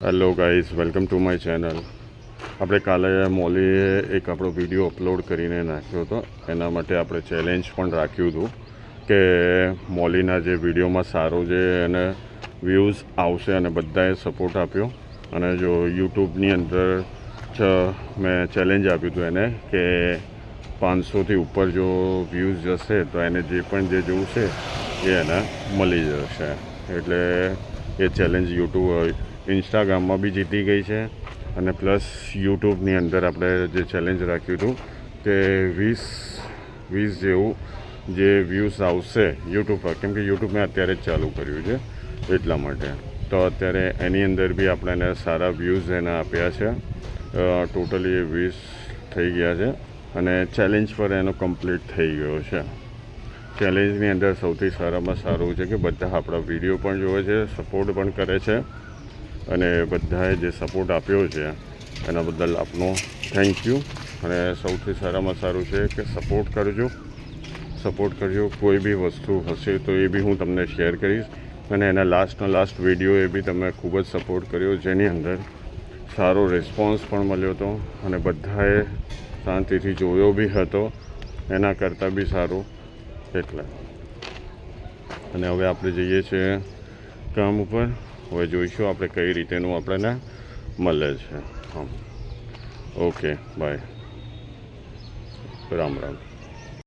Hello guys, welcome to my channel. આપણે કાલે મોલીએ એક આપણો વિડીયો અપલોડ કરીને નાખ્યો હતો. એના માટે આપણે ચેલેન્જ પણ રાખ્યું હતું કે મોલીના જે વિડીયોમાં સારું જે એને વ્યૂઝ આવશે અને બધાએ સપોર્ટ આપ્યો. અને જો યુટ્યુબની અંદર મેં ચેલેન્જ આપ્યું હતું એને કે 500થી ઉપર જો વ્યૂઝ જશે તો એને જે પણ જે જોવું છે એ એને મળી જશે. એટલે એ ચેલેન્જ ઇન્સ્ટાગ્રામમાં બી જીતી ગઈ છે. અને પ્લસ યુટ્યુબની અંદર આપણે જે ચેલેન્જ રાખ્યું હતું કે 20 જેવું જે વ્યૂઝ આવશે યુટ્યુબ પર, કેમ કે યુટ્યુબ મેં અત્યારે જ ચાલુ કર્યું છે એટલા માટે. તો અત્યારે એની અંદર બી આપણે એને સારા વ્યૂઝ એને આપ્યા છે. ટોટલી 20 થઈ ગયા છે અને ચેલેન્જ પર એનો કમ્પ્લીટ થઈ ગયો છે. ચેલેન્જની અંદર સૌથી સારામાં સારું છે કે બધા આપણા વિડીયો પણ જોવે છે, સપોર્ટ પણ કરે છે. અને બધાએ જે સપોર્ટ આપ્યો છે એના બદલ આપનો થેન્ક યુ. અને સૌથી સારામાં સારું છે કે સપોર્ટ કરજો. કોઈ બી વસ્તુ હશે તો એ બી હું તમને શેર કરીશ. અને એના લાસ્ટ વિડીયો એ બી તમે ખૂબ જ સપોર્ટ કર્યો, જેની અંદર સારો રિસ્પોન્સ પણ મળ્યો હતો અને બધાએ શાંતિથી જોયો બી હતો, એના કરતાં બી સારું. એટલે અને હવે આપણે જઈએ છીએ કામ ઉપર. હવે જોઈશું આપણે કઈ રીતેનું આપણને મળે છે. Okay, bye, Ram Ram.